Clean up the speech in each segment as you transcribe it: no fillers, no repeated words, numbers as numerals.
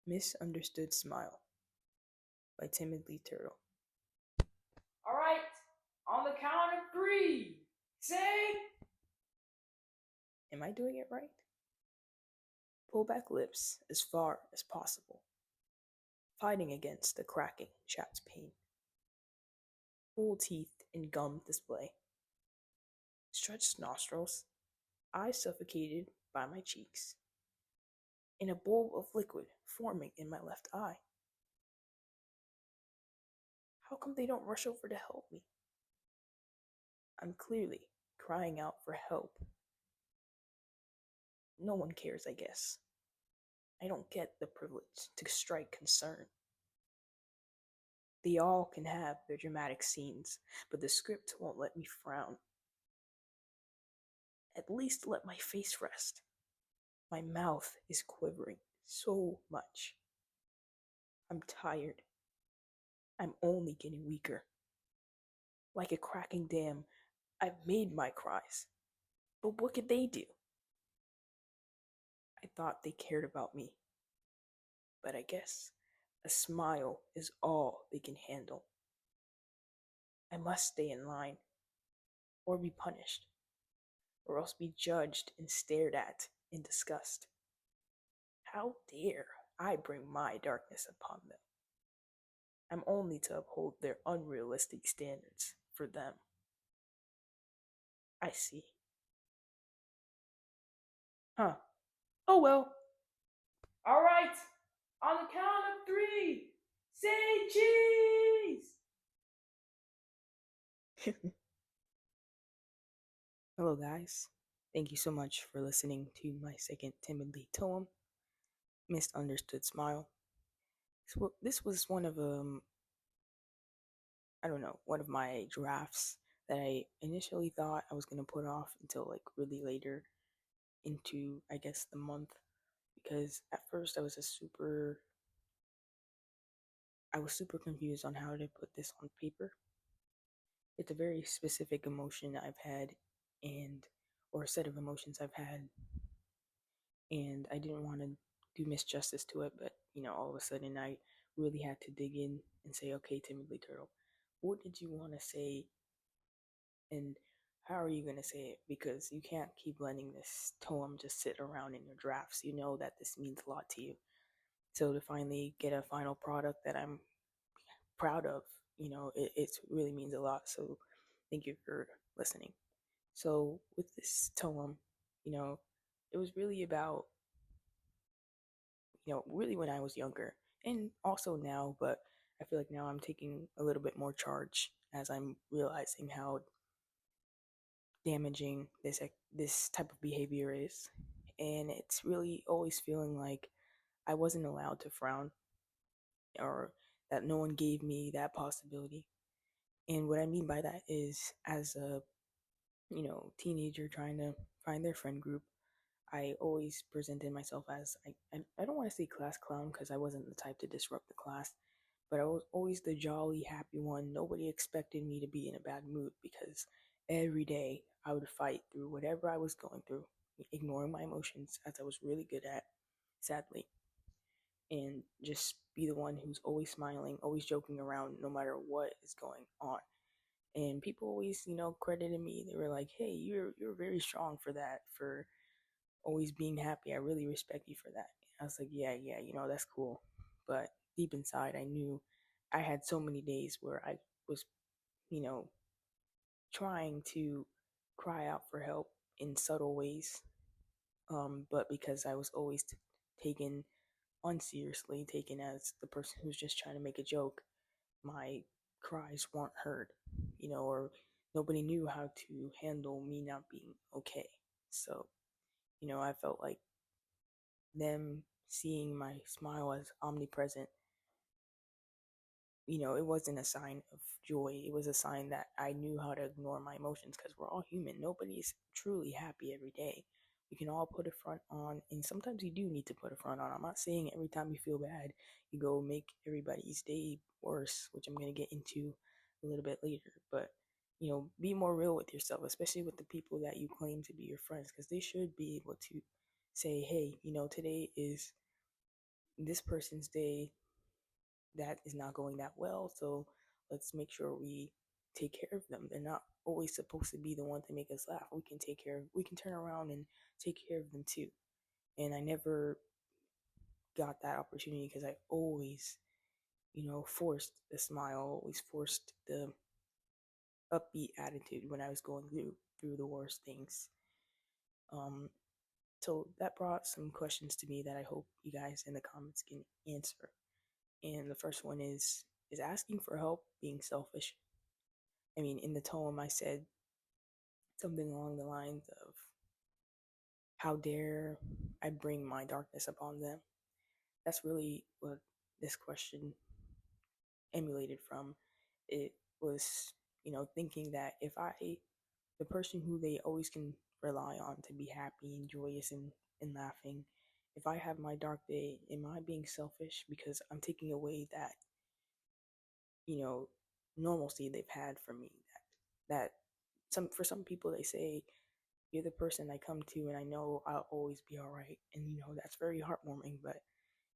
Misunderstood Smile by Timidly Turtle. All right, on the count of three, say. Am I doing it right? Pull back lips as far as possible, fighting against the cracking, chapped pain. Full teeth in gum display. Stretched nostrils, eyes suffocated by my cheeks. In a bowl of liquid forming in my left eye. How come they don't rush over to help me? I'm clearly crying out for help. No one cares, I guess. I don't get the privilege to strike concern. They all can have their dramatic scenes, but the script won't let me frown. At least let my face rest. My mouth is quivering so much. I'm tired. I'm only getting weaker. Like a cracking dam, I've made my cries. But what could they do? I thought they cared about me. But I guess a smile is all they can handle. I must stay in line, or be punished, or else be judged and stared at in disgust. How dare I bring my darkness upon them? I'm only to uphold their unrealistic standards for them. I see. Huh. Oh well. All right, on the count of three, say cheese. Hello, guys. Thank you so much for listening to my second Timidly Toem, Misunderstood Smile. This was one of I don't know, one of my drafts that I initially thought I was gonna put off until like really later into I guess the month, because at first I was super confused on how to put this on paper. It's a very specific emotion I've had, and or a set of emotions I've had, and I didn't want to do misjustice to it, but all of a sudden I really had to dig in and say, okay, Timothy Turtle, what did you want to say, and how are you going to say it? Because you can't keep letting this poem just sit around in your drafts. You know that this means a lot to you. So to finally get a final product that I'm proud of, it really means a lot. So thank you for listening. So with this poem, you know, it was really about, really when I was younger and also now, but I feel like now I'm taking a little bit more charge as I'm realizing how damaging this type of behavior is. And it's really always feeling like I wasn't allowed to frown, or that no one gave me that possibility. And what I mean by that is, as a teenager trying to find their friend group, I always presented myself as I don't want to say class clown because I wasn't the type to disrupt the class, but I was always the jolly, happy one. Nobody expected me to be in a bad mood because every day I would fight through whatever I was going through, ignoring my emotions as I was really good at, sadly, and just be the one who's always smiling, always joking around no matter what is going on. And people always, credited me. They were like, "Hey, you're very strong for that, for always being happy. I really respect you for that." I was like, "Yeah, yeah, that's cool." But deep inside, I knew I had so many days where I was, you know, trying to cry out for help in subtle ways. But because I was always taken unseriously, taken as the person who's just trying to make a joke, my cries weren't heard, or nobody knew how to handle me not being okay. So, I felt like them seeing my smile as omnipresent, it wasn't a sign of joy. It was a sign that I knew how to ignore my emotions because we're all human. Nobody's truly happy every day. We can all put a front on, and sometimes you do need to put a front on. I'm not saying every time you feel bad, you go make everybody's day worse, which I'm going to get into a little bit later. But, be more real with yourself, especially with the people that you claim to be your friends, because they should be able to say, hey, today is this person's day that is not going that well, so let's make sure we take care of them. They're not always supposed to be the one to make us laugh. We can turn around and take care of them too. And I never got that opportunity because I always, forced the smile, always forced the upbeat attitude when I was going through the worst things. Um, so that brought some questions to me that I hope you guys in the comments can answer. And the first one is asking for help being selfish? I mean, in the tone, I said something along the lines of, "How dare I bring my darkness upon them?" That's really what this question emulated from. It was, thinking that if the person who they always can rely on to be happy and joyous and laughing, if I have my dark day, am I being selfish because I'm taking away that, you know, normalcy they've had from me? That for some people they say you're the person I come to and I know I'll always be all right, and that's very heartwarming. But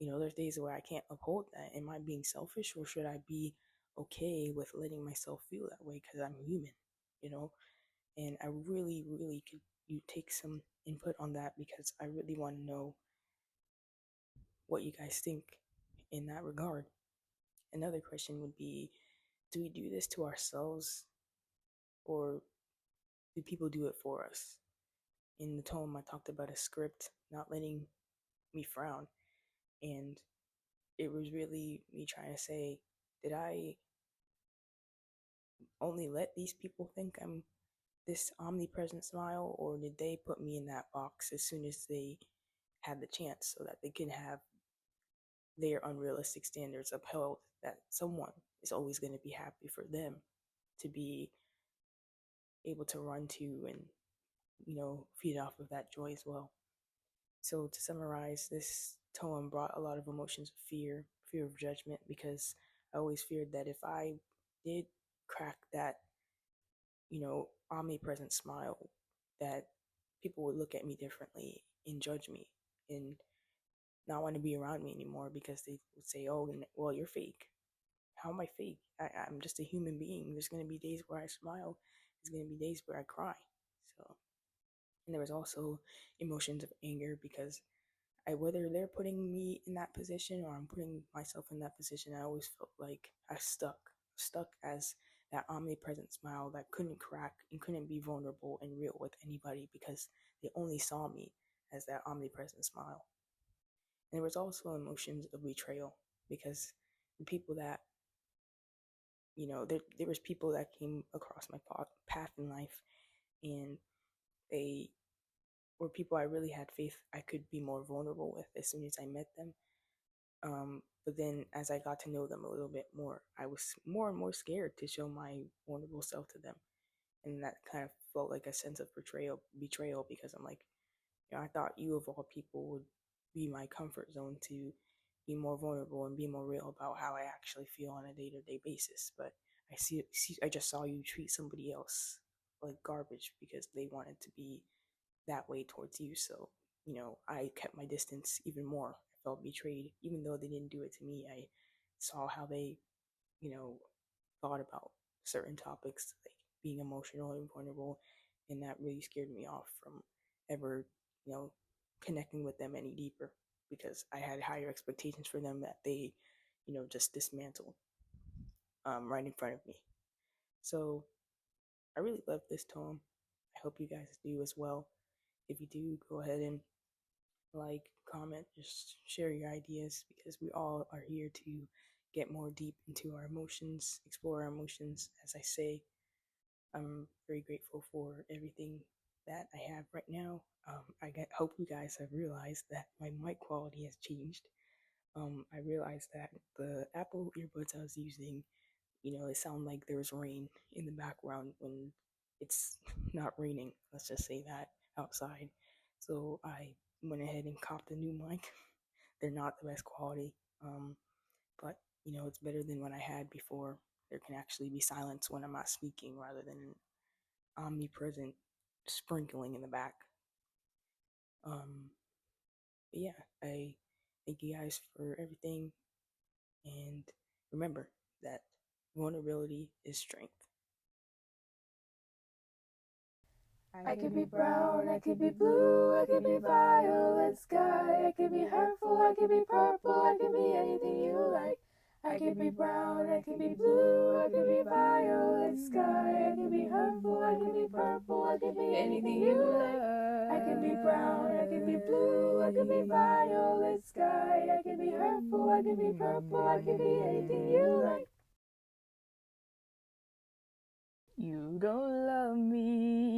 there's days where I can't uphold that. Am I being selfish, or should I be okay with letting myself feel that way because I'm human? You know, and I really, really could you take some input on that because I really want to know what you guys think in that regard. Another question would be, do we do this to ourselves, or do people do it for us? In the tome, I talked about a script not letting me frown, and it was really me trying to say, did I only let these people think I'm this omnipresent smile, or did they put me in that box as soon as they had the chance so that they can have their unrealistic standards upheld, that someone is always going to be happy for them to be able to run to and feed off of that joy as well. So to summarize, this poem brought a lot of emotions of fear of judgment, because I always feared that if I did crack that omnipresent smile, that people would look at me differently and judge me and not want to be around me anymore, because they would say, "Oh, well, you're fake." How am I fake? I'm just a human being. There's going to be days where I smile. There's going to be days where I cry. So, and there was also emotions of anger, because whether they're putting me in that position or I'm putting myself in that position, I always felt like I stuck as that omnipresent smile that couldn't crack and couldn't be vulnerable and real with anybody, because they only saw me as that omnipresent smile. And there was also emotions of betrayal, because the people that there was people that came across my path in life, and they were people I really had faith I could be more vulnerable with as soon as I met them. But then as I got to know them a little bit more, I was more and more scared to show my vulnerable self to them. And that kind of felt like a sense of betrayal, because I'm like, I thought you of all people would be my comfort zone to be more vulnerable and be more real about how I actually feel on a day-to-day basis. But I just saw you treat somebody else like garbage because they wanted to be that way towards you. So, I kept my distance even more. I felt betrayed, even though they didn't do it to me. I saw how they, you know, thought about certain topics, like being emotional and vulnerable, and that really scared me off from ever, you know, connecting with them any deeper, because I had higher expectations for them that they, just dismantled right in front of me. So I really love this poem. I hope you guys do as well. If you do, go ahead and like, comment, just share your ideas, because we all are here to get more deep into our emotions, explore our emotions. As I say, I'm very grateful for everything that I have right now. Hope you guys have realized that my mic quality has changed. I realized that the Apple earbuds I was using, it sounded like there was rain in the background when it's not raining. Let's just say that outside. So I went ahead and copped a new mic. They're not the best quality, but it's better than what I had before. There can actually be silence when I'm not speaking, rather than omnipresent sprinkling in the back. Um, but yeah, I Thank you guys for everything. And remember that vulnerability is strength. I could be brown, I could be blue, I could be violet sky, I could be hurtful, I could be purple, I could be anything you like. I could be brown, I could be blue, I could be violet sky, I could be hurtful, I could be purple, I could be anything you like. I could be brown, I could be blue, I could be violet sky, I could be hurtful, I could be purple, I could be anything you like. You don't love me.